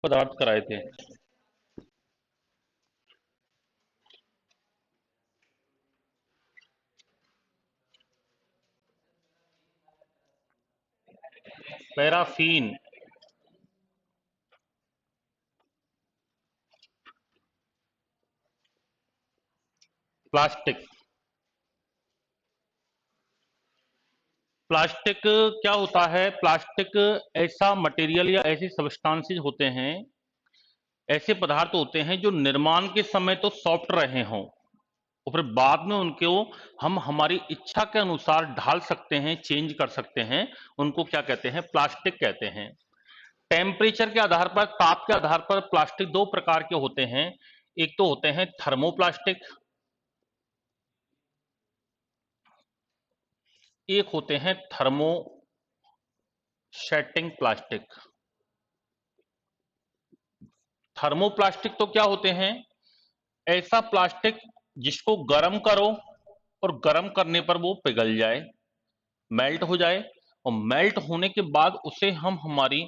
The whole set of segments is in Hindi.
पदार्थ कराए थे। पैराफीन। प्लास्टिक। प्लास्टिक क्या होता है? प्लास्टिक ऐसा मटेरियल या ऐसे सब्सटेंसेस होते हैं, ऐसे पदार्थ होते हैं जो निर्माण के समय तो सॉफ्ट रहे हों और फिर बाद में उनको हम हमारी इच्छा के अनुसार ढाल सकते हैं, चेंज कर सकते हैं। उनको क्या कहते हैं? प्लास्टिक कहते हैं। टेम्परेचर के आधार पर, ताप के आधार पर प्लास्टिक दो प्रकार के होते हैं। एक तो होते हैं थर्मोप्लास्टिक, एक होते हैं थर्मोसेटिंग प्लास्टिक। थर्मोप्लास्टिक तो क्या होते हैं? ऐसा प्लास्टिक जिसको गर्म करो और गर्म करने पर वो पिघल जाए, मेल्ट हो जाए, और मेल्ट होने के बाद उसे हम हमारी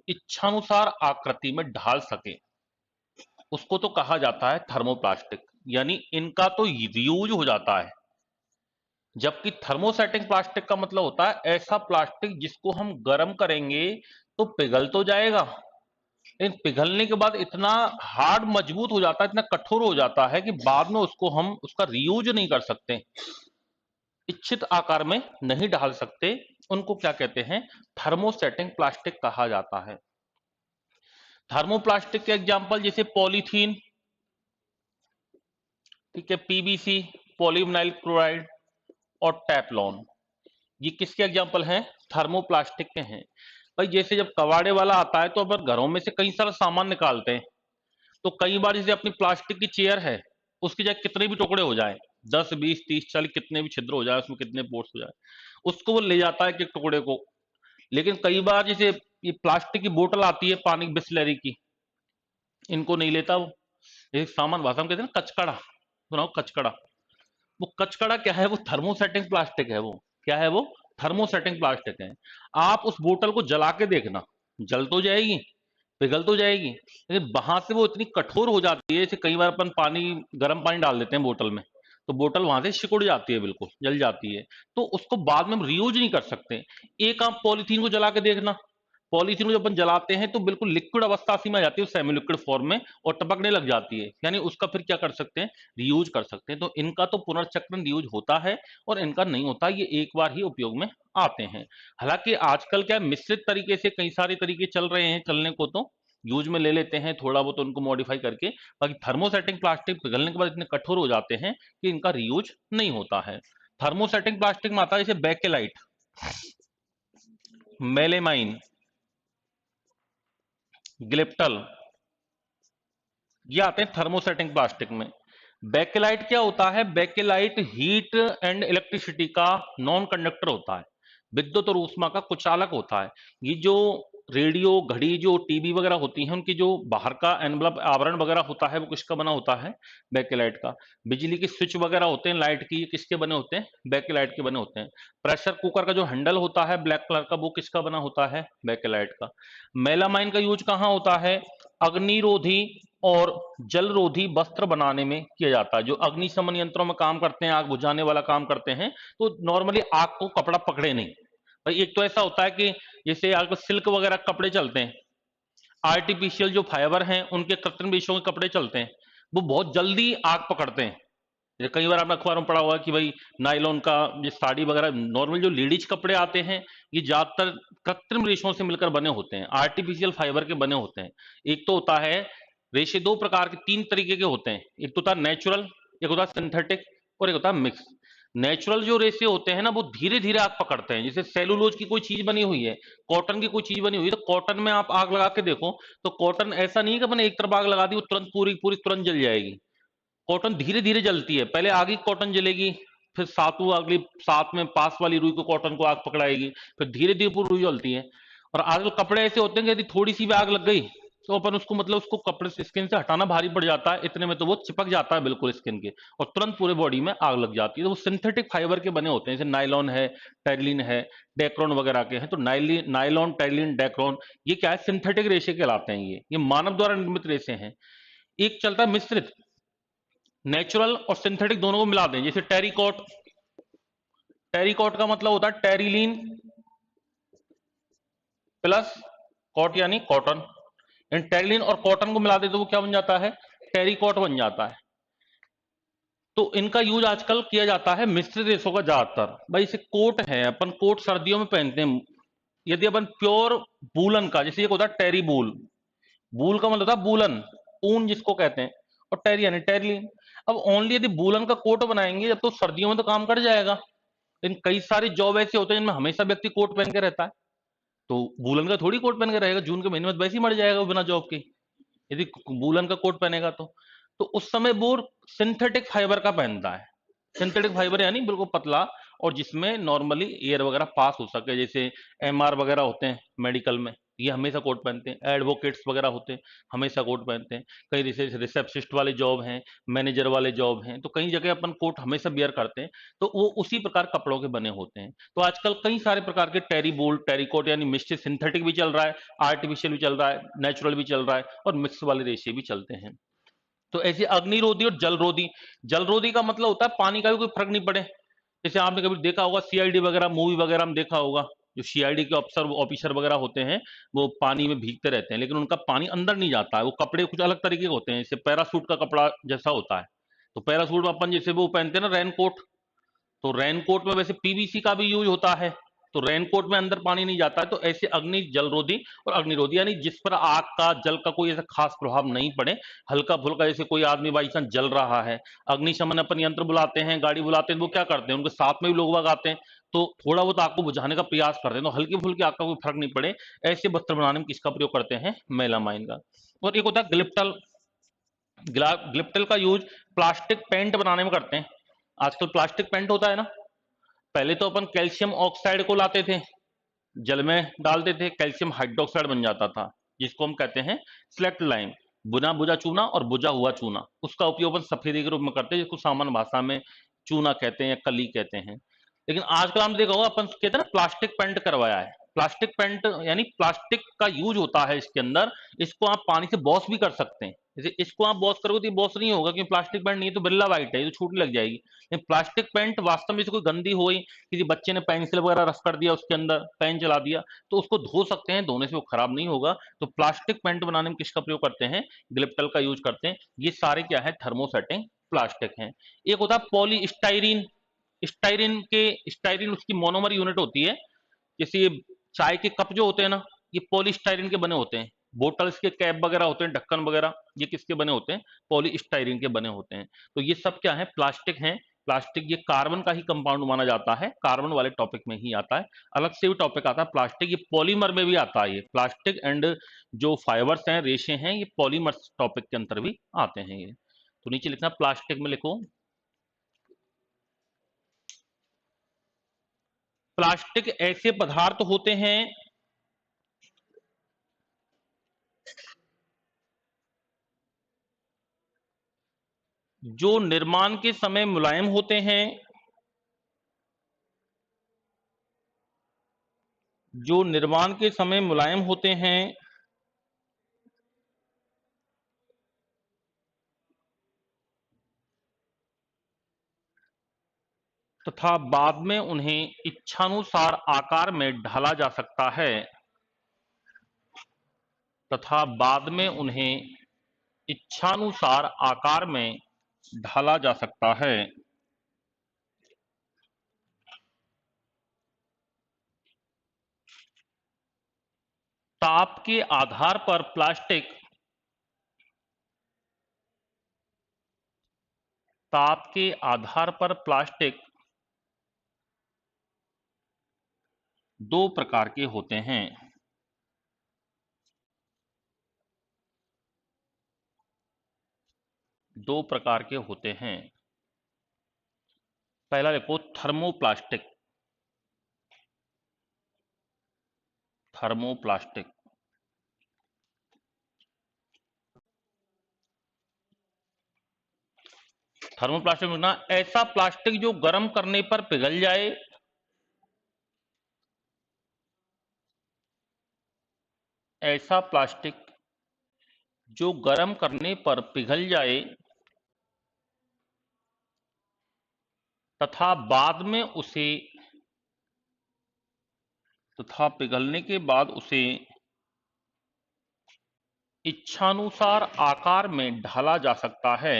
इच्छानुसार आकृति में ढाल सके, उसको तो कहा जाता है थर्मोप्लास्टिक। यानी इनका तो रीयूज हो जाता है। जबकि थर्मोसेटिंग प्लास्टिक का मतलब होता है ऐसा प्लास्टिक जिसको हम गर्म करेंगे तो पिघल तो जाएगा, लेकिन पिघलने के बाद इतना हार्ड मजबूत हो जाता है, इतना कठोर हो जाता है कि बाद में उसको हम उसका रीयूज नहीं कर सकते, इच्छित आकार में नहीं ढाल सकते। उनको क्या कहते हैं? थर्मोसेटिंग प्लास्टिक कहा जाता है। थर्मोप्लास्टिक के एग्जांपल जैसे पॉलीथीन, ठीक है, पीवीसी, पॉलीविनाइल क्लोराइड और टेफ्लॉन, ये किसके एग्जांपल हैं? थर्मोप्लास्टिक के हैं। भाई जैसे जब कबाड़े वाला आता है तो अगर घरों में से कई सारा सामान निकालते हैं तो कई बार जैसे अपनी प्लास्टिक की चेयर है, उसकी चाहे कितने भी टुकड़े हो जाए, 10 20 30 40 कितने भी छिद्र हो जाए, उसमें कितने पोर्स हो जाए, उसको वो ले जाता है कि टुकड़े को। लेकिन कई बार जैसे ये प्लास्टिक की बोतल आती है पानी बिस्लरी की, इनको नहीं लेता वो। ये सामान भाषा में कहते हैं ना कचकड़ा, सुनाओ कचकड़ा। वो कचकड़ा क्या है? वो थर्मोसेटिंग प्लास्टिक है। वो क्या है? वो थर्मोसेटिंग प्लास्टिक है। आप उस बोतल को जला के देखना, जल तो जाएगी, पिघल तो जाएगी, लेकिन वहां से वो इतनी कठोर हो जाती है। जैसे कई बार अपन पानी, गर्म पानी डाल देते हैं बोतल में, तो बोतल वहां से सिकुड़ जाती है, बिल्कुल जल जाती है। तो उसको बाद में हम रीयूज नहीं कर सकते। एक आप पॉलीथीन को जला के देखना, पॉलीथीन को जब अपन जलाते हैं तो बिल्कुल लिक्विड अवस्था में आ जाती है, सेमी लिक्विड फॉर्म में, और टपकने लग जाती है। यानी उसका फिर क्या कर सकते हैं? रीयूज कर सकते हैं। तो इनका तो पुनर्चक्रण रीयूज होता है और इनका नहीं होता, ये एक बार ही उपयोग में आते हैं। हालांकि आजकल क्या है, मिश्रित तरीके से कई सारे तरीके चल रहे हैं, चलने को तो यूज में ले लेते हैं थोड़ा बहुत उनको मॉडिफाई करके। बाकी थर्मोसेटिंग प्लास्टिक पिघलने के बाद इतने कठोर हो जाते हैं कि इनका रीयूज नहीं होता है। थर्मोसेटिंग प्लास्टिक में आता है जैसे बेकेलाइट, मेलेमाइन, ग्लिप्टल, ये आते हैं थर्मोसेटिंग प्लास्टिक में। बेकेलाइट क्या होता है? बेकेलाइट हीट एंड इलेक्ट्रिसिटी का नॉन कंडक्टर होता है, विद्युत और ऊष्मा का कुचालक होता है। ये जो रेडियो, घड़ी, जो टीवी वगैरह होती हैं, उनकी जो बाहर का एनवलप, आवरण वगैरह होता है, वो किसका बना होता है? बेकेलाइट का। बिजली के स्विच वगैरह होते हैं लाइट की, ये किसके बने होते हैं? बेकेलाइट के बने होते हैं। प्रेशर कुकर का जो हैंडल होता है ब्लैक कलर का, वो किसका बना होता है? बेकेलाइट का। मेलामाइन का यूज कहाँ होता है? अग्निरोधी और जलरोधी वस्त्र बनाने में किया जाता है। जो अग्निशमन यंत्रों में काम करते हैं, आग बुझाने वाला काम करते हैं, तो नॉर्मली आग को कपड़ा पकड़े नहीं। भाई एक तो ऐसा होता है कि जैसे आजकल सिल्क वगैरह कपड़े चलते हैं, आर्टिफिशियल जो फाइबर हैं उनके कृत्रिम रेशों के कपड़े चलते हैं, वो बहुत जल्दी आग पकड़ते हैं। ये कई बार आपने अखबार में पढ़ा हुआ कि भाई नायलॉन का, ये साड़ी वगैरह, नॉर्मल जो लेडीज कपड़े आते हैं, ये ज्यादातर कृत्रिम रेशों से मिलकर बने होते हैं, आर्टिफिशियल फाइबर के बने होते हैं। एक तो होता है रेशे, दो प्रकार के, तीन तरीके के होते हैं। एक तो होता है नेचुरल, एक होता है सिंथेटिक, और एक होता है मिक्स। नेचुरल जो रेशे होते हैं ना, वो धीरे धीरे आग पकड़ते हैं। जैसे सेलुलोज की कोई चीज बनी हुई है, कॉटन की कोई चीज बनी हुई है, तो कॉटन में आप आग लगा के देखो, तो कॉटन ऐसा नहीं है कि अपने एक तरफ आग लगा दी वो तुरंत पूरी पूरी तुरंत जल जाएगी। कॉटन धीरे धीरे जलती है, पहले आगे कॉटन जलेगी, फिर सातों अगली, साथ में पास वाली रुई को, कॉटन को आग पकड़ाएगी, फिर धीरे धीरे पूरी रुई जलती है। और आजकल कपड़े ऐसे होते हैं कि यदि थोड़ी सी भी आग लग गई तो अपन उसको मतलब उसको कपड़े से स्किन से हटाना भारी पड़ जाता है, इतने में तो वो चिपक जाता है बिल्कुल स्किन के, और तुरंत पूरे बॉडी में आग लग जाती है। तो वो सिंथेटिक फाइबर के बने होते हैं, जैसे नायलॉन है, टेरिलिन है, डेक्रोन वगैरह के हैं। तो नायलॉन, टेरिलिन, डेक्रोन, ये क्या है, सिंथेटिक रेशे कहलाते हैं। ये मानव द्वारा निर्मित रेशे हैं। एक चलता है मिश्रित, नेचुरल और सिंथेटिक दोनों को मिला दें, जैसे टेरिकॉट। टेरिकॉट का मतलब होता है टेरिलीन प्लस कॉट यानी कॉटन। इन टेरिलीन और कॉटन को मिला दे तो वो क्या बन जाता है, टेरिकॉट बन जाता है। तो इनका यूज आजकल किया जाता है मिश्रित रेशों का ज्यादातर। भाई जैसे कोट है, अपन कोट सर्दियों में पहनते हैं। यदि अपन प्योर वूलन का, जैसे एक होता है टेरी वूल, वूल का मतलब होता है वूलन, ऊन जिसको कहते हैं, और टेरी यानी टेरिलीन। अब ओनली यदि वूलन का कोट बनाएंगे जब, तो सर्दियों में तो काम कर जाएगा, लेकिन कई सारे जॉब ऐसे होते हैं जिनमें हमेशा व्यक्ति कोट पहन के रहता है, तो वूलन का थोड़ी कोट पहन के रहेगा, जून के महीने में तो वैसे ही मर जाएगा वो बिना जॉब के, यदि वूलन का कोट पहनेगा तो उस समय वो सिंथेटिक फाइबर का पहनता है। सिंथेटिक फाइबर यानी बिल्कुल पतला, और जिसमें नॉर्मली एयर वगैरह पास हो सके, जैसे एमआर वगैरह होते हैं मेडिकल में, ये हमेशा कोट पहनते हैं। एडवोकेट्स वगैरह होते हैं, हमेशा कोट पहनते हैं। कई रिसेप्शनिस्ट वाले जॉब हैं, मैनेजर वाले जॉब हैं, तो कई जगह अपन कोट हमेशा बियर करते हैं। तो वो उसी प्रकार कपड़ों के बने होते हैं। तो आजकल कई सारे प्रकार के टेरी बोल्ट, टेरिकोट यानी मिक्स, सिंथेटिक भी चल रहा है, आर्टिफिशियल भी चल रहा है, नेचुरल भी चल रहा है, और मिक्स वाले रेशे भी चलते हैं। तो ऐसे अग्निरोधी और जलरोधी। जलरोधी का मतलब होता है पानी का भी कोई फर्क नहीं पड़े। जैसे आपने कभी देखा होगा सीआईडी वगैरह, मूवी वगैरह में देखा होगा, जो सीआईडी के ऑफिसर ऑफिसर वगैरह होते हैं, वो पानी में भीगते रहते हैं, लेकिन उनका पानी अंदर नहीं जाता है। वो कपड़े कुछ अलग तरीके के होते हैं, जैसे पैरासूट का कपड़ा जैसा होता है। तो पैरासूट में अपन जैसे वो पहनते हैं ना, रेनकोट, तो रेनकोट में वैसे पीवीसी का भी यूज होता है, तो रेनकोट में अंदर पानी नहीं जाता है। तो ऐसे अग्नि जलरोधी और अग्निरोधी, यानी जिस पर आग का, जल का कोई ऐसा खास प्रभाव नहीं पड़े, हल्का फुल्का, जैसे कोई आदमी बाई चांस जल रहा है, अग्निशमन अपन यंत्र बुलाते हैं, गाड़ी बुलाते हैं, वो क्या करते हैं, उनके साथ में भी लोग आते हैं, तो थोड़ा बहुत आग को बुझाने का प्रयास करते हैं, तो हल्की फुल्की आग का कोई फर्क नहीं पड़े, ऐसे वस्त्र बनाने में किसका प्रयोग करते हैं, मेलामाइन का। और एक होता है ग्लिप्टल। ग्लिप्टल का यूज प्लास्टिक पेंट बनाने में करते हैं। आजकल प्लास्टिक पेंट होता है ना, पहले तो अपन कैल्शियम ऑक्साइड को लाते थे, जल में डालते थे, कैल्शियम हाइड्रोक्साइड बन जाता था, जिसको हम कहते हैं स्लेक्ट लाइम, बुना बुझा चूना और बुझा हुआ चूना। उसका उपयोग अपन सफेदी के रूप में करते हैं, जिसको सामान्य भाषा में चूना कहते हैं या कली कहते हैं। लेकिन आजकल हम देखा होगा, अपन कहते हैं ना प्लास्टिक पेंट करवाया है। प्लास्टिक पेंट यानी प्लास्टिक का यूज होता है इसके अंदर। इसको आप पानी से वॉश भी कर सकते हैं, जैसे इसको आप वॉश करोगे तो ये वॉश नहीं होगा, क्योंकि प्लास्टिक पेंट नहीं है, तो बिल्ला व्हाइट है, ये तो छूटने लग जाएगी। लेकिन प्लास्टिक पेंट वास्तव में, जैसे कोई गंदी हो गई, किसी बच्चे ने पेंसिल वगैरह रख कर दिया उसके अंदर, पेन चला दिया, तो उसको धो सकते हैं, धोने से वो खराब नहीं होगा। तो प्लास्टिक पेंट बनाने में किसका प्रयोग करते हैं, ग्लिप्टल का यूज करते हैं। ये सारे क्या है, थर्मोसेटिंग प्लास्टिक हैं। एक होता है पॉलीस्टाइरीन। स्टाइरीन उसकी मोनोमर यूनिट होती है। जैसे ये चाय के कप जो होते हैं ना, ये पॉलीस्टाइरीन के बने होते हैं। बोटल्स के कैप वगैरह होते हैं, ढक्कन वगैरह, ये किसके बने होते हैं, पॉलीस्टाइरीन के बने होते हैं। तो ये सब क्या है, प्लास्टिक हैं। प्लास्टिक ये कार्बन का ही कंपाउंड माना जाता है, कार्बन वाले टॉपिक में ही आता है। अलग से भी टॉपिक आता है प्लास्टिक, ये पॉलीमर में भी आता है। ये प्लास्टिक एंड जो फाइबर्स हैं, रेशे हैं, ये पॉलीमर टॉपिक के अंतर भी आते हैं। ये तो नीचे लिखना, प्लास्टिक में लिखो, प्लास्टिक ऐसे पदार्थ होते हैं जो निर्माण के समय मुलायम होते हैं, जो निर्माण के समय मुलायम होते हैं, तथा बाद में उन्हें इच्छानुसार आकार में ढाला जा सकता है, तथा बाद में उन्हें इच्छानुसार आकार में ढाला जा सकता है। ताप के आधार पर प्लास्टिक, ताप के आधार पर प्लास्टिक दो प्रकार के होते हैं। दो प्रकार के होते हैं। पहला देखो, थर्मोप्लास्टिक। थर्मोप्लास्टिक थर्मोप्लास्टिक में लिखना ऐसा प्लास्टिक जो गर्म करने पर पिघल जाए, ऐसा प्लास्टिक जो गर्म करने पर पिघल जाए तथा बाद में उसे तथा पिघलने के बाद उसे इच्छानुसार आकार में ढाला जा सकता है,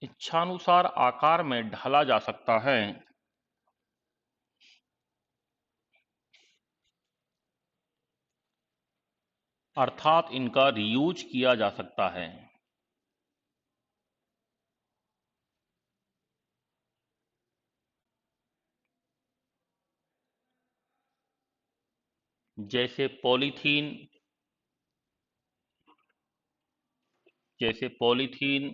इच्छानुसार आकार में ढाला जा सकता है। अर्थात इनका रीयूज किया जा सकता है। जैसे पॉलीथीन, जैसे polythene,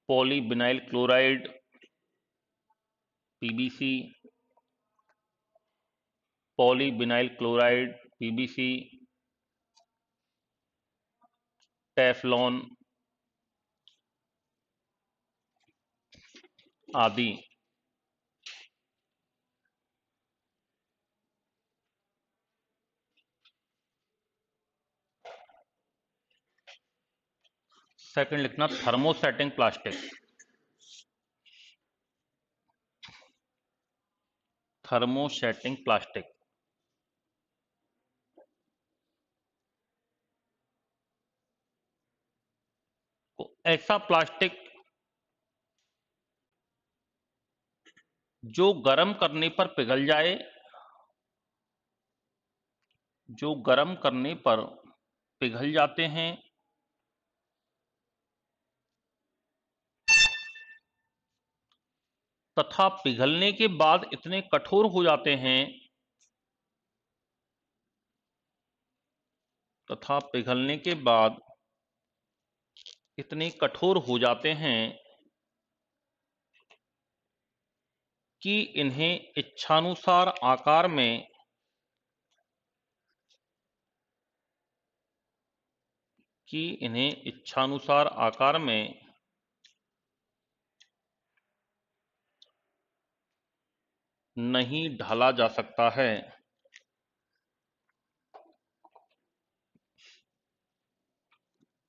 polyvinyl chloride, PVC, polyvinyl chloride, PVC, Teflon आदि। सेकंड लिखना थर्मोसेटिंग प्लास्टिक, थर्मोसेटिंग प्लास्टिक। ऐसा प्लास्टिक जो गर्म करने पर पिघल जाए, जो गर्म करने पर पिघल जाते हैं तथा पिघलने के बाद इतने कठोर हो जाते हैं, तथा पिघलने के बाद इतने कठोर हो जाते हैं कि इन्हें इच्छानुसार आकार में नहीं ढाला जा सकता है।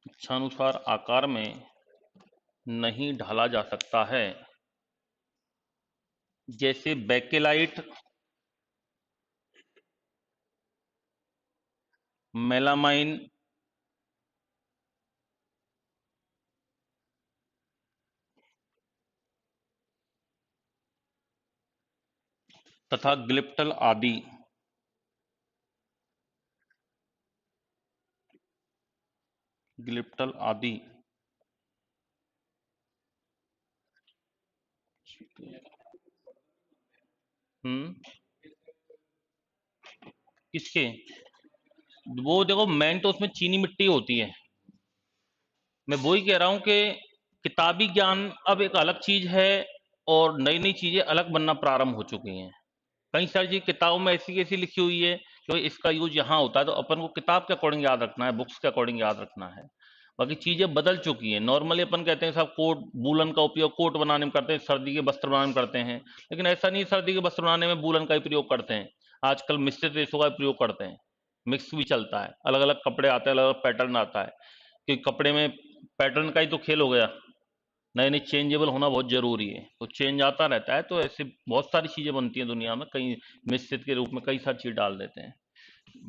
इच्छानुसार आकार में नहीं ढाला जा सकता है। जैसे बेकेलाइट, मेलामाइन, तथा ग्लिप्टल आदि। ग्लिप्टल आदि हम्म किसके? वो देखो, मेन तो उसमें चीनी मिट्टी होती है। मैं वही कह रहा हूं कि किताबी ज्ञान अब एक अलग चीज है और नई नई चीजें अलग बनना प्रारंभ हो चुकी हैं। कई सारी चीज किताबों में ऐसी ऐसी लिखी हुई है कि भाई इसका यूज यहाँ होता है, तो अपन को किताब के अकॉर्डिंग याद रखना है, बुक्स के अकॉर्डिंग याद रखना है। बाकी चीजें बदल चुकी हैं। नॉर्मली अपन कहते हैं सब कोट, वूलन का उपयोग कोट बनाने में करते हैं, सर्दी के वस्त्र बनाने में करते हैं, लेकिन ऐसा नहीं, सर्दी के वस्त्र बनाने में वूलन का ही प्रयोग करते हैं। आजकल मिश्रित रेशों का प्रयोग करते हैं, मिक्स भी चलता है, अलग अलग कपड़े आते हैं, अलग अलग पैटर्न आता है, कि कपड़े में पैटर्न का ही तो खेल हो गया। नए नए चेंजेबल होना बहुत जरूरी है, तो चेंज आता रहता है, तो ऐसे बहुत सारी चीजें बनती हैं दुनिया में, कई मिश्रित के रूप में कई सारी चीज डाल देते हैं।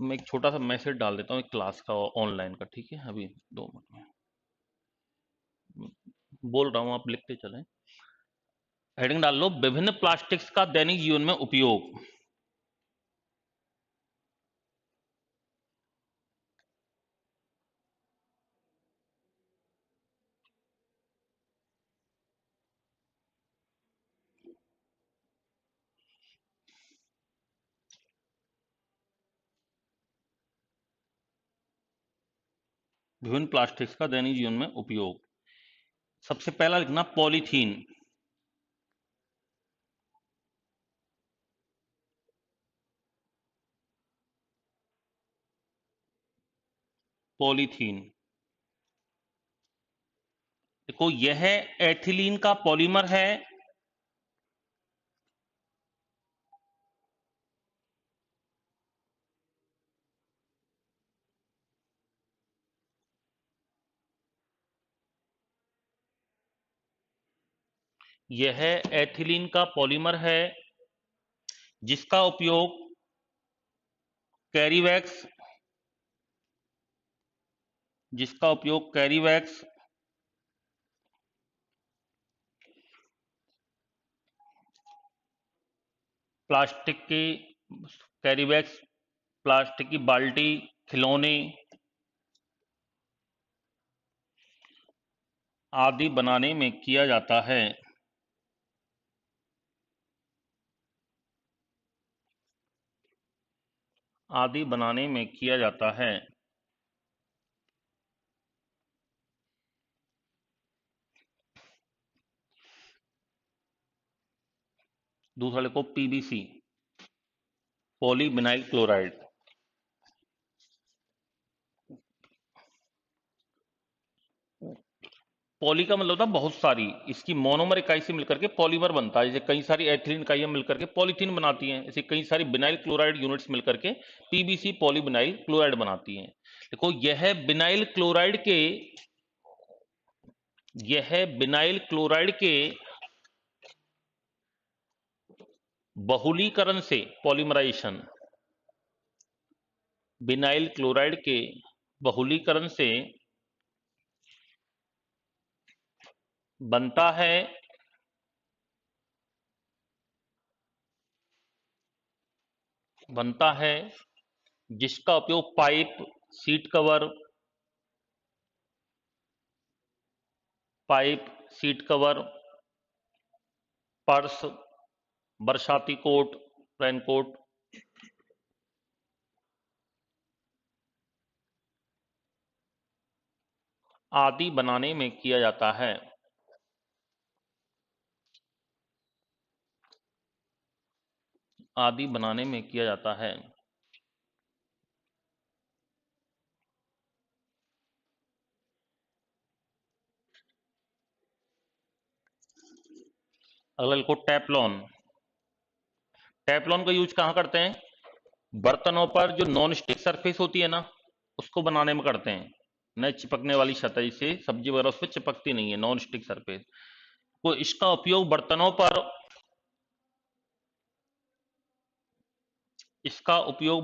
मैं एक छोटा सा मैसेज डाल देता हूँ एक क्लास का ऑनलाइन का, ठीक है? अभी 2 मिनट में बोल रहा हूँ, आप लिखते चलें। हेडिंग डाल लो, विभिन्न प्लास्टिक्स का दैनिक जीवन में उपयोग। विभिन्न प्लास्टिक्स का दैनिक जीवन में उपयोग। सबसे पहला लिखना पॉलीथीन। पॉलीथीन देखो यह एथिलीन का पॉलीमर है, यह एथिलीन का पॉलीमर है जिसका उपयोग कैरीवैक्स प्लास्टिक की कैरीवैक्स, प्लास्टिक की बाल्टी, खिलौने आदि बनाने में किया जाता है। आदि बनाने में किया जाता है। दूसरा लिखो पीबीसी, पॉलीविनाइल क्लोराइड। पॉली का मतलब होता है बहुत सारी, इसकी मोनोमर इकाई से मिलकर के पॉलीमर बनता है। जैसे कई सारी एथिलीन इकाइयां मिलकर के पॉलीथीन बनाती हैं, ऐसे कई सारी बिनाइल क्लोराइड यूनिट्स मिलकर के पीबीसी पॉलीविनाइल क्लोराइड बनाती हैं। देखो यह बिनाइल क्लोराइड के बहुलीकरण से, पॉलीमराइजेशन, बिनाइल क्लोराइड के बहुलीकरण से बनता है बनता है जिसका उपयोग pipe, seat cover, seat cover, purse, बरसाती कोट, रेनकोट आदि बनाने में किया जाता है। आदि बनाने में किया जाता है। अगला लिखो टेफ्लॉन। टेफ्लॉन का यूज कहाँ करते हैं? बर्तनों पर जो नॉन स्टिक सरफेस होती है ना, उसको बनाने में करते हैं। न चिपकने वाली सतह से सब्जी वगैरह उस पर चिपकती नहीं है, नॉन स्टिक सरफेस। तो इसका उपयोग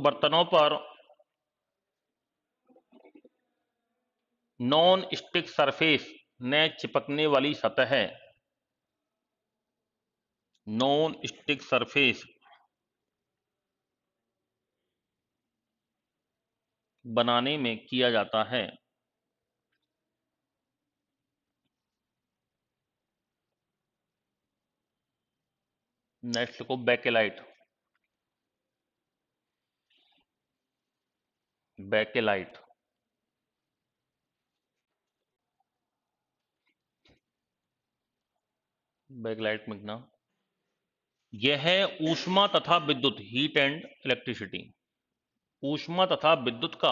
बर्तनों पर नॉन स्टिक सरफेस न चिपकने वाली सतह, नॉन स्टिक सरफेस बनाने में किया जाता है। नेक्स्ट को बेकेलाइट। बेकेलाइट बेकेलाइट मिलना, यह ऊष्मा तथा विद्युत, हीट एंड इलेक्ट्रिसिटी, ऊष्मा तथा विद्युत का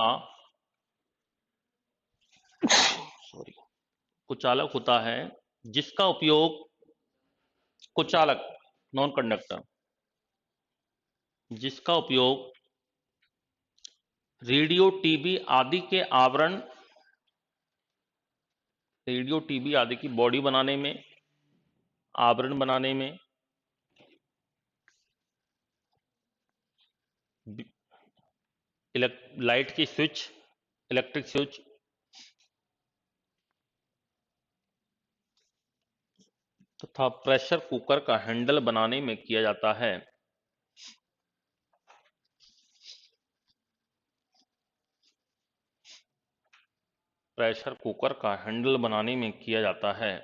सॉरी कुचालक होता है जिसका उपयोग, कुचालक, नॉन कंडक्टर, जिसका उपयोग रेडियो टीवी आदि के आवरण, रेडियो टीवी आदि की बॉडी बनाने में, आवरण बनाने में, लाइट की स्विच, इलेक्ट्रिक स्विच तथा प्रेशर कुकर का हैंडल बनाने में किया जाता है। प्रेशर कुकर का हैंडल बनाने में किया जाता है।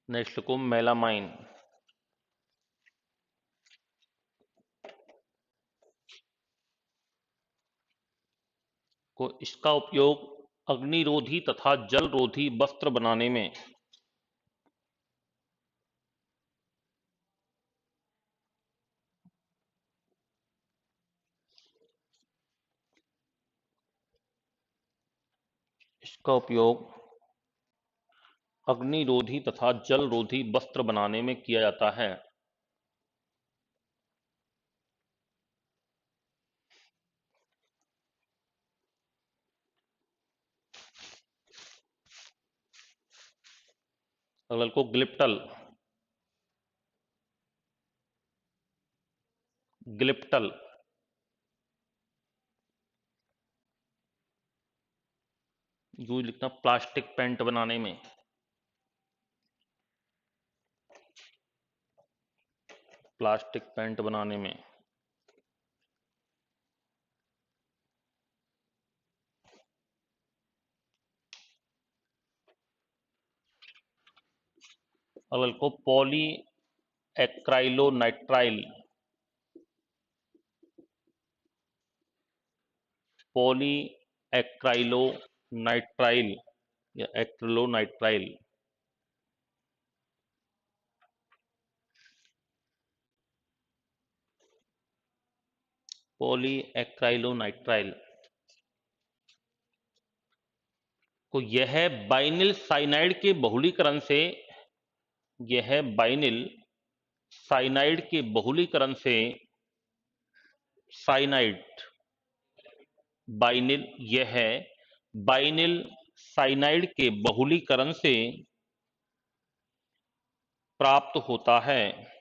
नेक्स्ट को मेलामाइन, को इसका उपयोग अग्निरोधी तथा जलरोधी वस्त्र बनाने में, इसका उपयोग अग्निरोधी तथा जलरोधी वस्त्र बनाने में किया जाता है। अगला को ग्लिप्टल। ग्लिप्टल यूज लिखना प्लास्टिक पेंट बनाने में। प्लास्टिक पेंट बनाने में। अगला को पॉली एक्राइलोनाइट्राइल। पॉली एक्राइलोनाइट्राइल या एक्रिलोनाइट्राइल। पॉली एक्राइलोनाइट्राइल को यह बाइनिल साइनाइड के बहुलीकरण से यह बाइनिल साइनाइड के बहुलीकरण से साइनाइड बाइनिल यह बाइनिल साइनाइड के बहुलीकरण से प्राप्त होता है।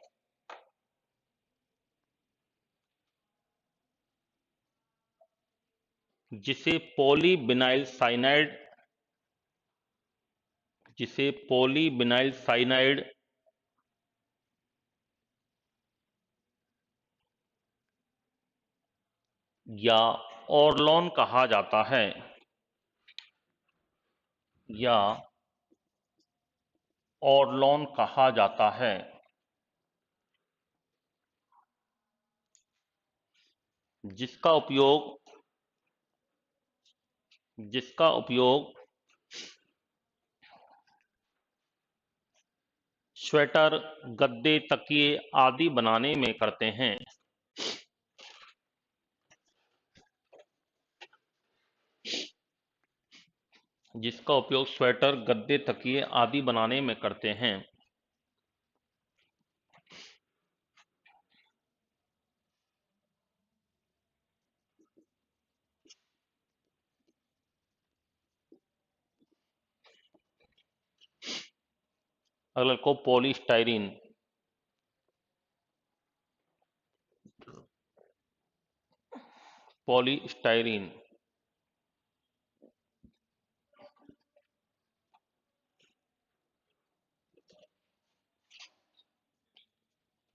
जिसे पॉलीविनाइल साइनाइड जिसे पॉलीविनाइल साइनाइड या ऑरलॉन कहा जाता है। या ऑरलॉन कहा जाता है। जिसका उपयोग जिसका उपयोग स्वेटर, गद्दे, तकिए आदि बनाने में करते हैं। जिसका उपयोग स्वेटर, गद्दे, तकिए आदि बनाने में करते हैं। अगला को पॉलीस्टाइरीन। पॉलीस्टाइरीन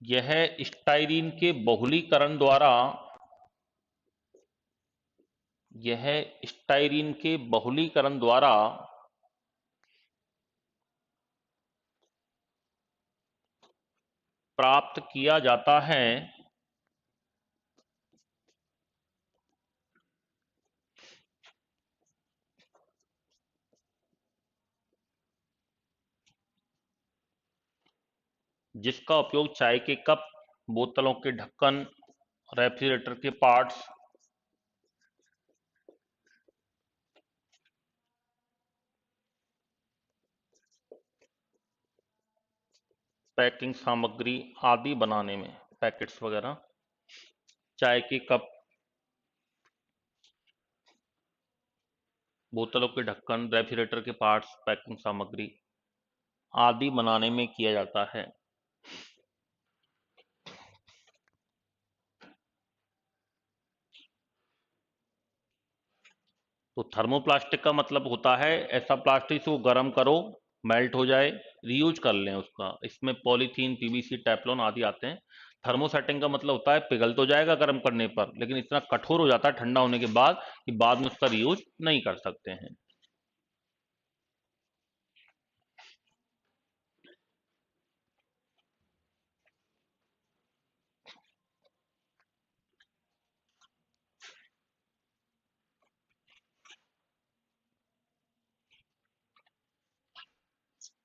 यह स्टाइरीन के बहुलीकरण द्वारा यह स्टाइरीन के बहुलीकरण द्वारा प्राप्त किया जाता है। जिसका उपयोग चाय के कप, बोतलों के ढक्कन, रेफ्रिजरेटर के पार्ट्स, पैकिंग सामग्री आदि बनाने में, पैकेट्स वगैरह, चाय के कप, बोतलों के ढक्कन, रेफ्रिजरेटर के पार्ट्स, पैकिंग सामग्री आदि बनाने में किया जाता है। तो थर्मोप्लास्टिक का मतलब होता है ऐसा प्लास्टिक को गर्म करो, मेल्ट हो जाए, रीयूज कर लें उसका। इसमें पॉलीथीन, पीवीसी, टेफ्लॉन आदि आते हैं। थर्मोसेटिंग का मतलब होता है पिघल तो जाएगा गर्म करने पर, लेकिन इतना कठोर हो जाता है ठंडा होने के बाद कि बाद में उसका रीयूज नहीं कर सकते हैं।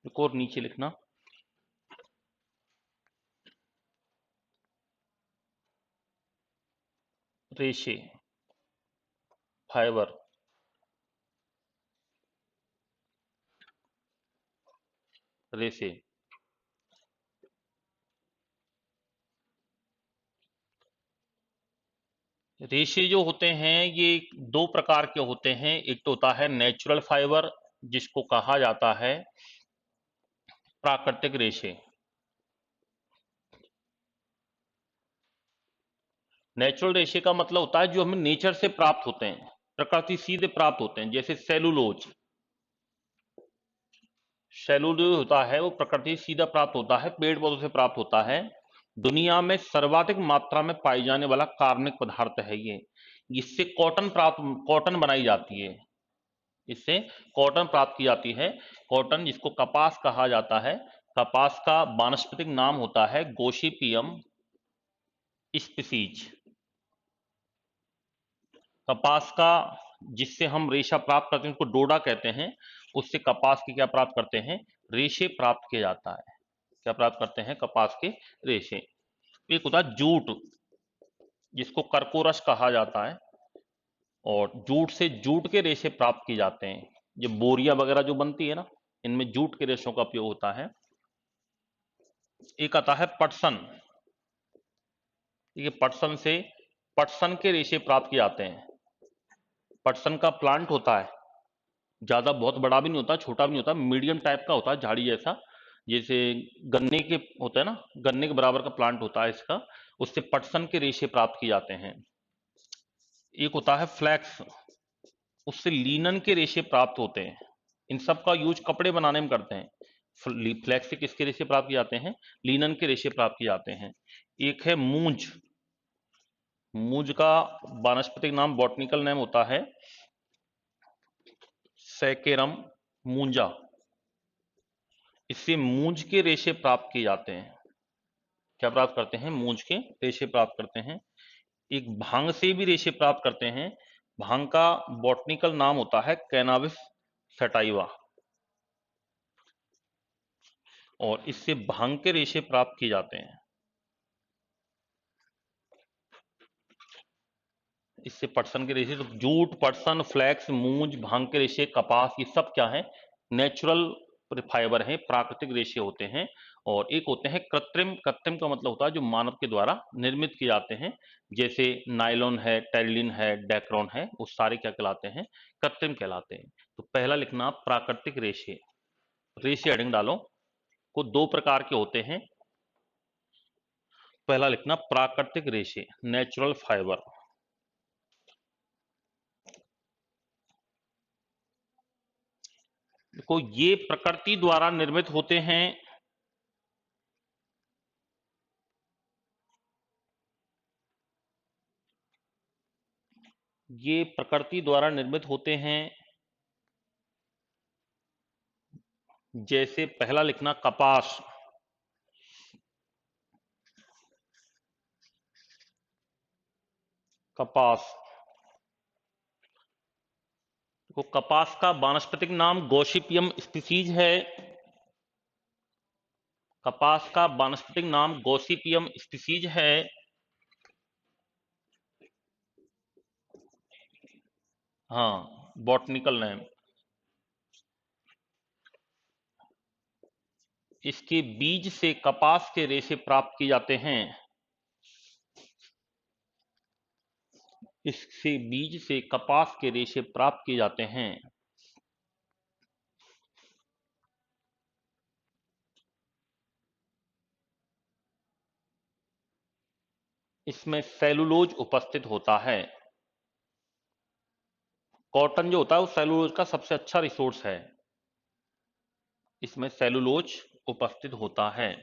एक और नीचे लिखना, रेशे, फाइबर। रेशे। रेशे जो होते हैं ये दो प्रकार के होते हैं। एक तो होता है नेचुरल फाइबर, जिसको कहा जाता है प्राकृतिक रेशे। नेचुरल रेशे का मतलब होता है जो हमें नेचर से प्राप्त होते हैं, प्रकृति सीधे प्राप्त होते हैं। जैसे सेलुलोज, सेलुलोज होता है वो प्रकृति से सीधा प्राप्त होता है, पेड़ पौधों से प्राप्त होता है। दुनिया में सर्वाधिक मात्रा में पाई जाने वाला कार्बनिक पदार्थ है ये। इससे कॉटन बनाई जाती है, इससे कॉटन प्राप्त की जाती है। कॉटन जिसको कपास कहा जाता है, कपास का वानस्पतिक नाम होता है गोसिपियम स्पीसीज। कपास का जिससे हम रेशा प्राप्त करते हैं उसको डोडा कहते हैं। उससे कपास की क्या प्राप्त करते हैं, रेशे प्राप्त किया जाता है। क्या प्राप्त करते हैं, कपास के रेशे। एक होता है जूट, जिसको करकोरस कहा जाता है, और जूट से जूट के रेशे प्राप्त किए जाते हैं। जो बोरिया वगैरह जो बनती है ना, इनमें जूट के रेशों का उपयोग होता है। एक आता है पटसन, ये पटसन के रेशे प्राप्त किए जाते हैं। पटसन का प्लांट होता है, ज्यादा बहुत बड़ा भी नहीं होता, छोटा भी नहीं होता, मीडियम टाइप का होता है, झाड़ी जैसा। जैसे गन्ने के होता है ना, गन्ने के बराबर का प्लांट होता है इसका। उससे पटसन के रेशे प्राप्त किए जाते हैं। एक होता है फ्लैक्स, उससे लीनन के रेशे प्राप्त होते हैं। इन सब का यूज कपड़े बनाने में करते हैं। फ्लैक्स से किसके रेशे प्राप्त किए जाते हैं, लीनन के रेशे प्राप्त किए जाते हैं। एक है मूंज, मूंज का वानस्पतिक नाम, बॉटनिकल नेम होता है सैकेरम मूंजा। इससे मूंज के रेशे प्राप्त किए जाते हैं। क्या प्राप्त करते हैं, मूंज के रेशे प्राप्त करते हैं। एक भांग से भी रेशे प्राप्त करते हैं। भांग का बॉटनिकल नाम होता है कैनाबिस सटाइवा, और इससे भांग के रेशे प्राप्त किए जाते हैं। इससे पटसन के रेशे, तो जूट, पटसन, फ्लैक्स, मूंज, भांग के रेशे, कपास, ये सब क्या है, नेचुरल फाइबर है, प्राकृतिक रेशे होते हैं। और एक होते हैं कृत्रिम, कृत्रिम का मतलब होता है जो मानव के द्वारा निर्मित किए जाते हैं। जैसे नायलॉन है, टेरिलिन है, डेक्रोन है, वो सारे क्या कहलाते हैं, कृत्रिम कहलाते हैं। तो पहला लिखना प्राकृतिक रेशे, रेशे हेडिंग डालो, को दो प्रकार के होते हैं। पहला लिखना प्राकृतिक रेशे, नेचुरल फाइबर। देखो ये प्रकृति द्वारा निर्मित होते हैं। ये प्रकृति द्वारा निर्मित होते हैं। जैसे पहला लिखना कपास, कपास, तो कपास का वानस्पतिक नाम गोसिपियम स्पीसीज है। कपास का वानस्पतिक नाम गोसिपियम स्पीसीज है। हाँ, बॉटनिकल नेम। इसके बीज से कपास के रेशे प्राप्त किए जाते हैं। इससे बीज से कपास के रेशे प्राप्त किए जाते हैं। इसमें सेलुलोज उपस्थित होता है। कॉटन जो होता है वो सेलुलोज का सबसे अच्छा रिसोर्स है, इसमें सेलुलोज उपस्थित होता है।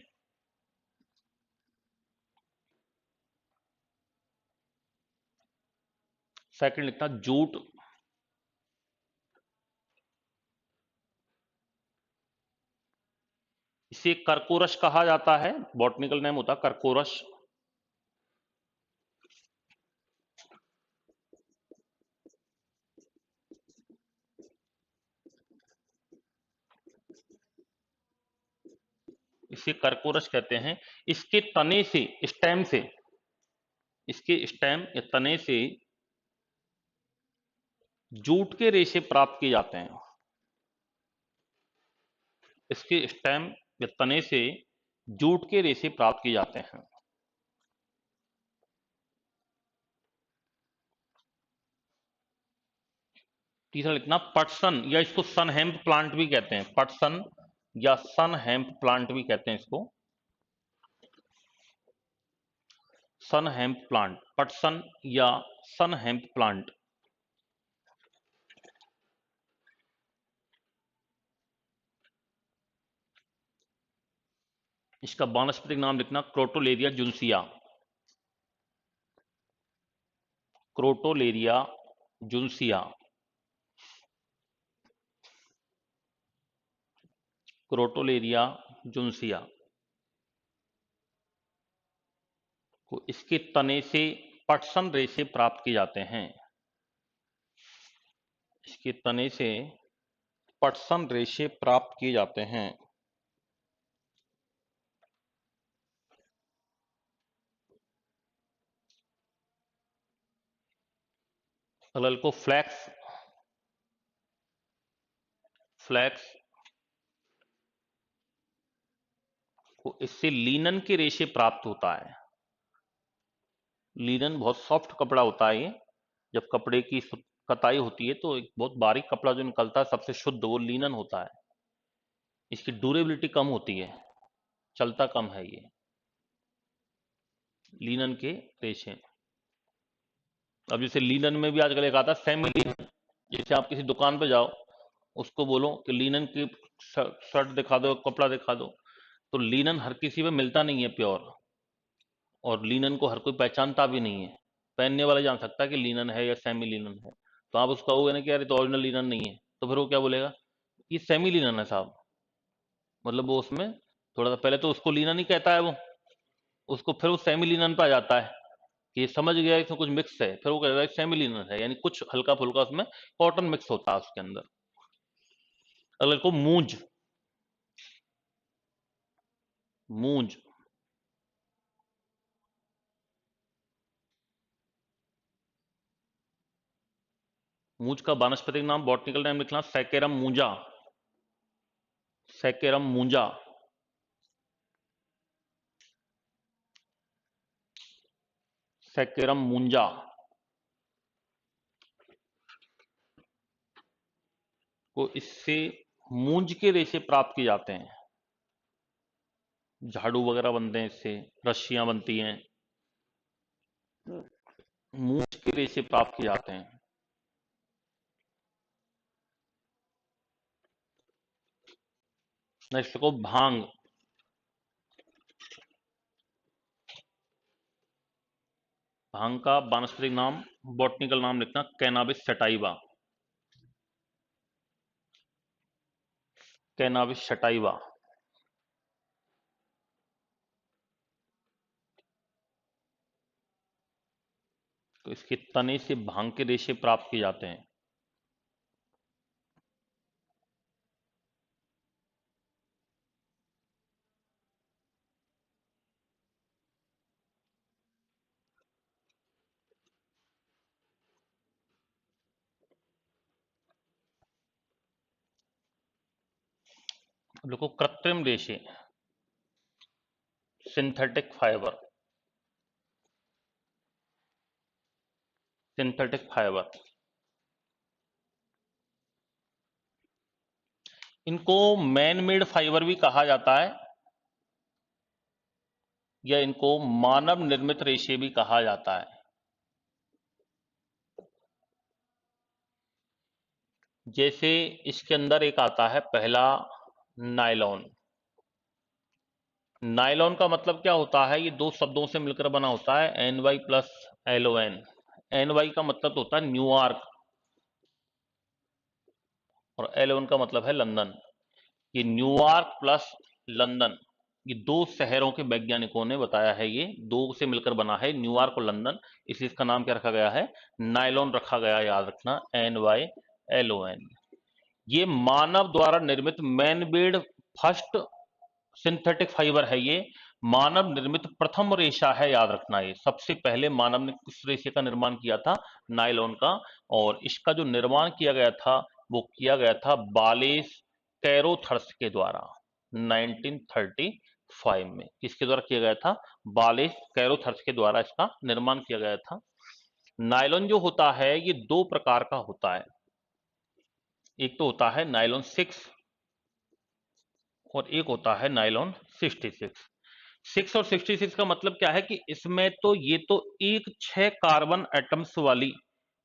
सेकंड लिखना जूट, इसे करकोरस कहा जाता है, बॉटनिकल नेम होता है करकोरस। इसे करकोरस कहते हैं। इसके तने से, स्टेम से, इसके स्टेम या तने से जूट के रेशे प्राप्त किए जाते हैं। इसके स्टेम इसके तने से जूट के रेशे प्राप्त किए जाते हैं। तीसरा लिखना पटसन, या इसको सन हेम्प प्लांट भी कहते हैं। पटसन या सन हेम्प प्लांट भी कहते हैं इसको। सन हेम्प प्लांट, पटसन या सन हेम्प प्लांट। इसका वानस्पतिक नाम लिखना क्रोटोलेरिया जुन्सिया। क्रोटोलेरिया जुन्सिया। क्रोटोलेरिया जुन्सिया को इसके तने से पटसन रेशे प्राप्त किए जाते हैं। इसके तने से पटसन रेशे प्राप्त किए जाते हैं। अगला को फ्लैक्स। फ्लैक्स को इससे लीनन के रेशे प्राप्त होता है। लीनन बहुत सॉफ्ट कपड़ा होता है ये। जब कपड़े की कताई होती है तो एक बहुत बारीक कपड़ा जो निकलता है सबसे शुद्ध, वो लीनन होता है। इसकी ड्यूरेबिलिटी कम होती है, चलता कम है ये लीनन के रेशे। अब जैसे लीनन में भी आजकल एक आता है सेमी लीनन। जैसे आप किसी दुकान पे जाओ, उसको बोलो कि लीनन की शर्ट दिखा दो, कपड़ा दिखा दो, तो लीनन हर किसी पे मिलता नहीं है प्योर, और लीनन को हर कोई पहचानता भी नहीं है। पहनने वाला जान सकता है कि लीनन है या सेमी लीनन है। तो आप उसको कहोगे ना कि यार ये तो ओरिजिनल लीनन नहीं है, तो फिर वो क्या बोलेगा, ये सेमी लीनन है साहब। मतलब वो उसमें थोड़ा सा, पहले तो उसको लीनन ही कहता है वो, उसको फिर वो सेमी लीनन पे आ जाता है कि ये समझ गया इसमें कुछ मिक्स है, फिर वो कहता है सेमी लीनन है, यानी कुछ हल्का फुल्का उसमें कॉटन मिक्स होता है उसके अंदर। अगले को मूंज। मूंज, मूंज का वानस्पतिक नाम, बॉटनिकल नेम लिखना सैकेरम मूंजा। सैकेरम मूंजा। सैकेरम मूंजा को इससे मूंज के रेशे प्राप्त किए जाते हैं। झाड़ू वगैरह बनते हैं इससे, रस्सियां बनती हैं, मूंज के रेशे प्राप्त किए जाते हैं। नेक्स्ट को भांग। भांग का वानस्पतिक नाम, बॉटनिकल नाम लिखना कैनाबिस सटाइवा। Cannabis sativa. तो इसके तने से भांग के रेशे प्राप्त किए जाते हैं। देखो कृत्रिम रेशे, सिंथेटिक फाइबर। सिंथेटिक फाइबर, इनको मैन मेड फाइबर भी कहा जाता है, या इनको मानव निर्मित रेशे भी कहा जाता है। जैसे इसके अंदर एक आता है पहला, नायलॉन। नायलॉन का मतलब क्या होता है, ये दो शब्दों से मिलकर बना होता है, N Y plus L O N. N Y का मतलब तो होता है न्यूयॉर्क, और एल ओ एन का मतलब है लंदन। ये न्यूयॉर्क प्लस लंदन, ये दो शहरों के वैज्ञानिकों ने बताया है, ये दो से मिलकर बना है न्यूयॉर्क और लंदन, इसलिए इसका नाम क्या रखा गया है, नायलॉन रखा गया, याद रखना N Y L O N. ये मानव द्वारा निर्मित man made first synthetic fibre है। ये मानव निर्मित प्रथम रेशा है, याद रखना। ये सबसे पहले मानव ने किस रेशे का निर्माण किया था, नायलॉन का। और इसका जो निर्माण किया गया था वो किया गया था बालेस कैरोथर्स के द्वारा। 1935 में। किसके द्वारा किया गया था? बालेस कैरोथर्स के द्वारा इसका निर्माण किया गया था। नायलॉन जो होता है ये दो प्रकार का होता है। एक तो होता है नायलॉन 6 और एक होता है नायलॉन 66। 6 और 66 का मतलब क्या है कि इसमें तो ये तो एक 6 कार्बन एटम्स वाली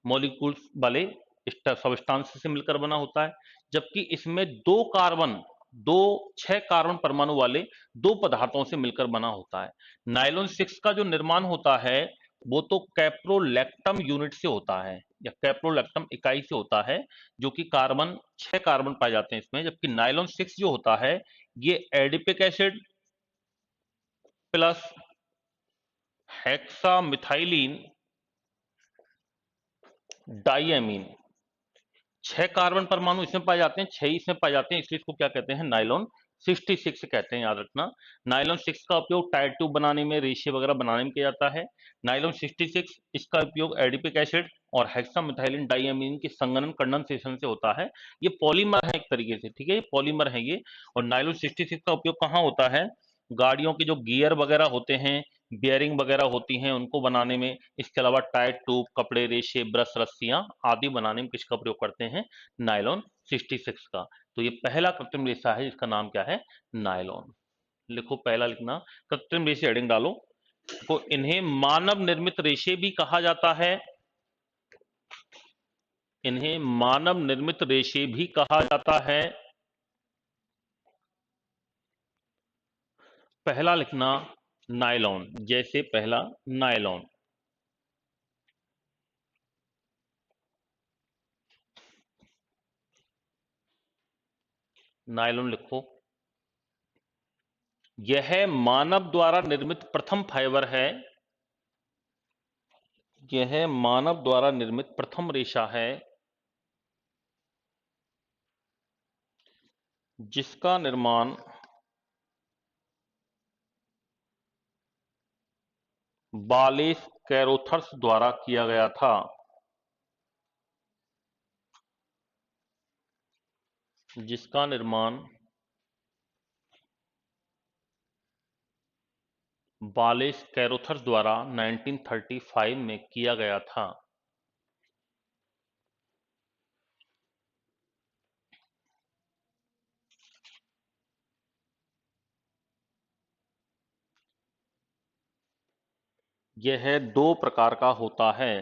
मॉलिक्यूल्स वाले सबस्टांस से मिलकर बना होता है, जबकि इसमें दो 6 कार्बन परमाणु वाले दो पदार्थों से मिलकर बना होता है। नायलॉन 6 का जो निर्माण होता है वो तो कैप्रोलैक्टम यूनिट से होता है या कैप्रोलैक्टम इकाई से होता है, जो कि 6 कार्बन पाए जाते हैं इसमें। जबकि नायलॉन 6 जो होता है ये adipic acid plus hexamethylene diamine, 6 carbon परमाणु इसमें पाए जाते हैं, 6 ही इसमें पाए जाते हैं, इसलिए इसको क्या कहते हैं? नायलॉन 66 कहते हैं, याद रखना। नायलॉन 6 का उपयोग टायर ट्यूब बनाने में, रेशे वगैरह बनाने में किया जाता है। नायलॉन 66 इसका उपयोग एडिपिक एसिड और हेक्सामिथाइलिन डाइएमीन के संघनन कंडेंसेशन से होता है। ये पॉलीमर है एक तरीके से, ठीक है, ये पॉलीमर है ये। और नायलॉन 66 का उपयोग कहाँ होता है? गाड़ियों के जो गियर वगैरह होते हैं, बियरिंग वगैरह होती हैं, उनको बनाने में। इसके अलावा टायर ट्यूब, कपड़े, रेशे, ब्रश, रस्सियां आदि बनाने में किसका प्रयोग करते हैं? नायलॉन 66 का। तो ये पहला कृत्रिम रेशा है जिसका नाम क्या है? नायलॉन। लिखो, पहला लिखना कृत्रिम रेशे, हेडिंग डालो। तो इन्हें मानव निर्मित रेशे भी कहा जाता है, इन्हें मानव निर्मित रेशे भी कहा जाता है। पहला लिखना नायलॉन, जैसे पहला नायलॉन। नायलॉन लिखो। यह मानव द्वारा निर्मित प्रथम फाइबर है, यह मानव द्वारा निर्मित प्रथम रेशा है जिसका निर्माण बालेस कैरोथर्स द्वारा किया गया था। जिसका निर्माण बालेस कैरोथर्स द्वारा 1935 में किया गया था। यह दो प्रकार का होता है।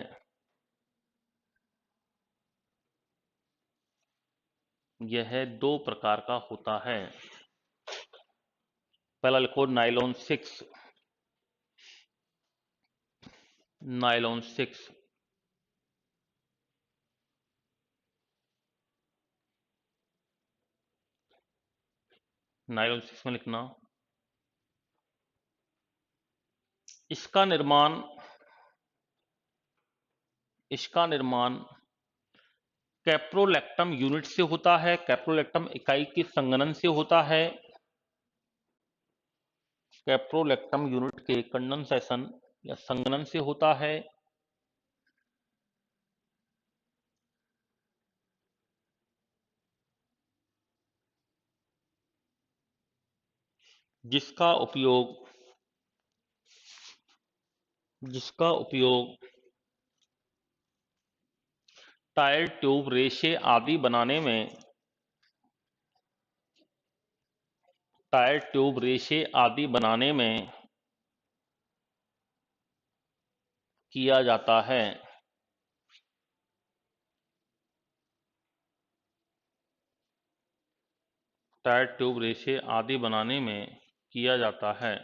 यह दो प्रकार का होता है। पहला लिखो नायलॉन 6। नायलॉन 6, नायलॉन 6 में लिखना इसका निर्माण, इसका निर्माण कैप्रोलैक्टम यूनिट से होता है, कैप्रोलैक्टम इकाई के संघनन से होता है। कैप्रोलैक्टम यूनिट के कंडेंसेशन या संघनन से होता है। जिसका उपयोग, जिसका उपयोग टायर ट्यूब, रेशे आदि बनाने में, टायर ट्यूब, रेशे आदि बनाने में किया जाता है। टायर ट्यूब, रेशे आदि बनाने में किया जाता है।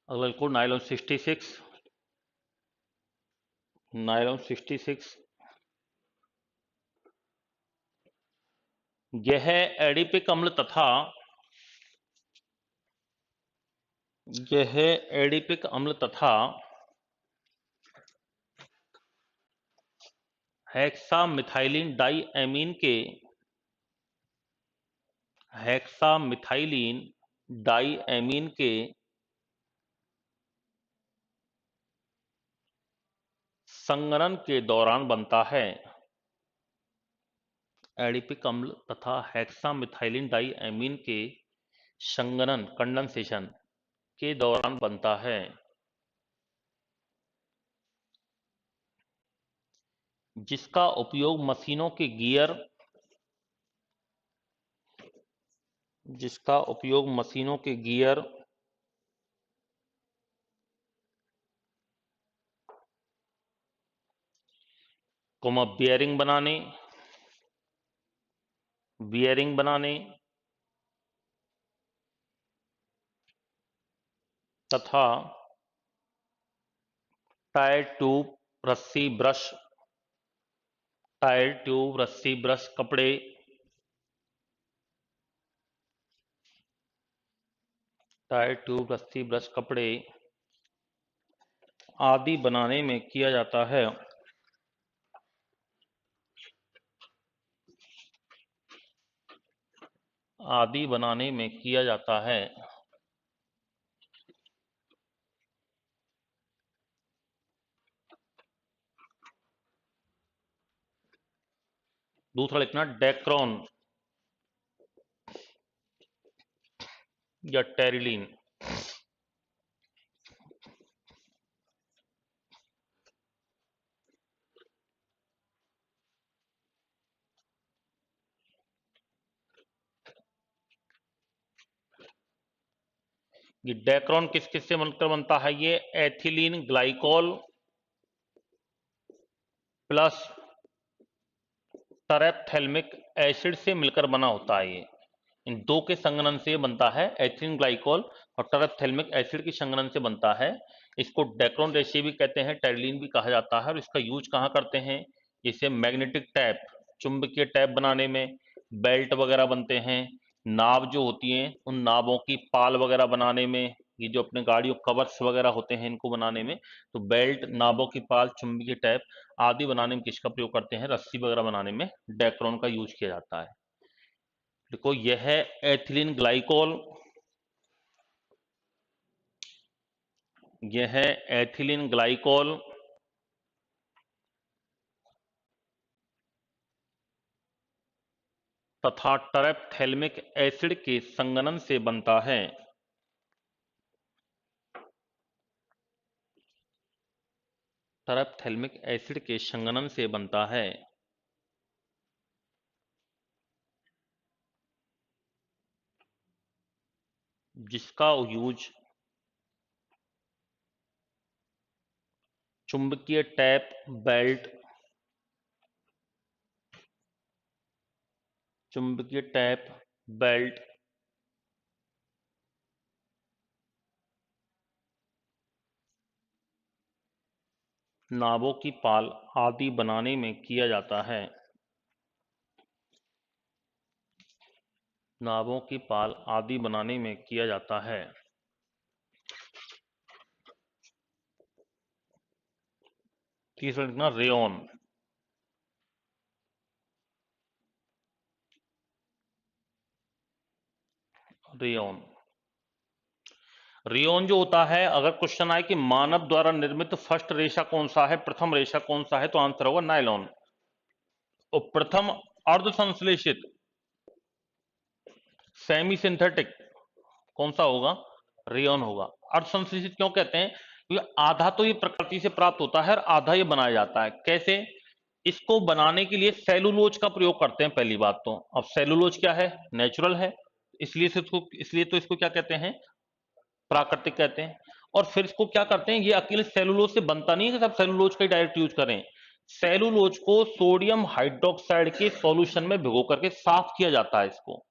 अगला लिखो नायलॉन 66। नायलॉन 66 यह एडिपिक अम्ल तथा यह एडिपिक अम्ल तथा हेक्सामिथाइलिन डाइएमीन के संघनन के दौरान बनता है। एडिपिक अम्ल तथा हेक्सामिथाइलिन डाइएमीन के संघनन कंडेंसेशन के दौरान बनता है। जिसका उपयोग मशीनों के गियर बियरिंग बनाने तथा टायर ट्यूब रस्सी ब्रश कपड़े आदि बनाने में किया जाता है। दूसरा लिखना डेक्रोन या टेरिलीन। ये डेक्रोन किस किस से मिलकर बनता है? ये एथिलीन ग्लाइकोल प्लस टरेप्थेल्मिक एसिड से मिलकर बना होता है। ये इन दो के संघनन से बनता है। एथिलीन ग्लाइकोल और टरेप्थेल्मिक एसिड के संघनन से बनता है। इसको डेक्रोन रेशे भी कहते हैं, टेरिलीन भी कहा जाता है। और इसका यूज कहाँ करते हैं? जैसे मैग्नेटिक टैप, चुंबकीय टैप बनाने में, बेल्ट वगैरह बनते हैं, नाव जो होती हैं उन नावों की पाल वगैरह बनाने में, ये जो अपने गाड़ियों कवर्स वगैरह होते हैं इनको बनाने में, तो बेल्ट, नावों की पाल, चुंबकीय टैप आदि बनाने में किसका प्रयोग करते हैं? रस्सी वगैरह बनाने में डेक्रोन का यूज किया जाता है। देखो यह है एथिलीन ग्लाइकोल, यह है एथिलीन ग्लाइकोल तथा टरेप्थेल्मिक एसिड के संघनन से बनता है। टरेप्थेल्मिक एसिड के संघनन से बनता है। जिसका यूज चुंबकीय टैप, बेल्ट, नावों की पाल आदि बनाने में किया जाता है। नावों की पाल आदि बनाने में किया जाता है। तीसरा लिखना रेयन। रेयन जो होता है, अगर क्वेश्चन आए कि मानव द्वारा निर्मित फर्स्ट रेशा कौन सा है, प्रथम रेशा कौन सा है, तो आंसर होगा नायलॉन। और प्रथम अर्ध संश्लेषित सेमी सिंथेटिक कौन सा होगा? रेयन होगा। अर्ध संश्लेषित क्यों कहते हैं? क्योंकि आधा तो ये प्रकृति से प्राप्त होता है और आधा ये बनाया जाता है। कैसे? इसको बनाने के लिए सेलुलोज का प्रयोग करते हैं पहली बात तो। अब सेलुलोज क्या है? नेचुरल है, इसलिए तो इसको क्या कहते हैं? प्राकृतिक कहते हैं। और फिर इसको क्या करते हैं? ये अकेले सेलुलोज से बनता नहीं है कि सब सेलुलोज का डायरेक्ट यूज करें। सेलुलोज को सोडियम हाइड्रोक्साइड के सॉल्यूशन में भिगो करके साफ किया जाता है इसको,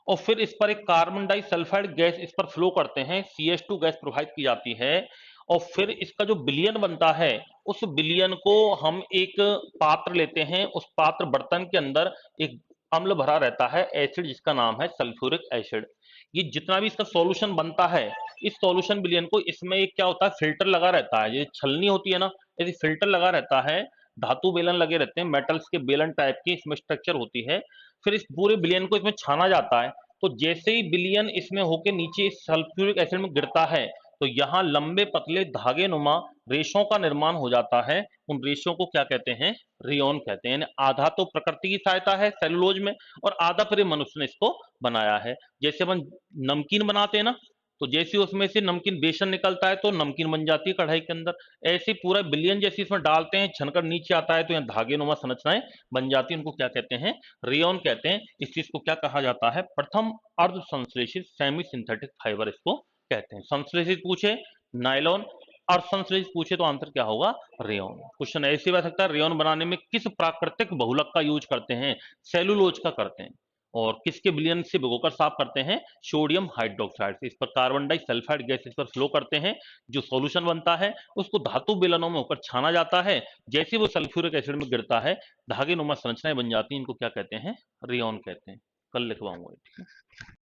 और फिर इस पर एक कार्बन डाइसल्फाइड गैस इस पर फ्लो करते हैं, CH2 गैस प्रोवाइड की जाती है। और फिर इसका जो विलयन बनता है, उस विलयन को हम एक पात्र लेते हैं, उस पात्र बर्तन के अंदर एक अम्ल भरा रहता है, एसिड, जिसका नाम है सल्फ्यूरिक एसिड। ये जितना भी इसका सॉल्यूशन बनता है इस सॉल्यूशन विलयन को, इसमें एक क्या होता है, फिल्टर लगा रहता है, ये छलनी होती है ना, यदि फिल्टर लगा रहता है, धातु बेलन लगे रहते हैं, मेटल्स के बेलन टाइप की इसमें स्ट्रक्चर होती है। फिर इस पूरे विलयन को इसमें छाना जाता है, तो जैसे ही विलयन इसमें होके नीचे सल्फ्यूरिक एसिड में गिरता है, तो यहाँ लंबे पतले धागे नुमा रेशों का निर्माण हो जाता है। उन रेशों को क्या कहते हैं, रियोन कहते हैं। यानी आधा तो प्रकृति की सहायता है सेलुलोज में, और आधा फिर मनुष्य ने इसको बनाया है। जैसे अपन नमकीन बनाते हैं ना, तो जैसे उसमें से नमकीन बेसन निकलता है तो नमकीन बन जाती है कढ़ाई के अंदर, ऐसे पूरा बिलियन जैसे इसमें डालते हैं, छनकर नीचे आता है तो यहाँ धागे नुमा संरचनाएं बन जाती है। उनको क्या कहते हैं, रेयन कहते हैं। इस चीज को क्या कहा जाता है, प्रथम अर्ध संश्लेषित सेमी सिंथेटिक फाइबर इसको कहते हैं। संश्लेषित पूछे नायलॉन, और संश्लेषित पूछे तो आंसर क्या होगा, रेयन। क्वेश्चन ऐसे भी आ सकता है, रेयन बनाने में किस प्राकृतिक बहुलक का यूज करते हैं, सेलुलोज का करते हैं। और किसके विलयन से भिगोकर साफ करते हैं, सोडियम हाइड्रोक्साइड से। इस पर कार्बन डाइसल्फाइड गैस इस पर फ्लो करते हैं, जो सॉल्यूशन बनता है उसको धातु बेलनों में होकर छाना जाता है। जैसे वो सल्फ्यूरिक एसिड में गिरता है, धागे नुमा संरचनाएं बन जाती हैं। इनको क्या कहते हैं, रेयन कहते हैं। कल लिखवाऊंगा, ठीक है।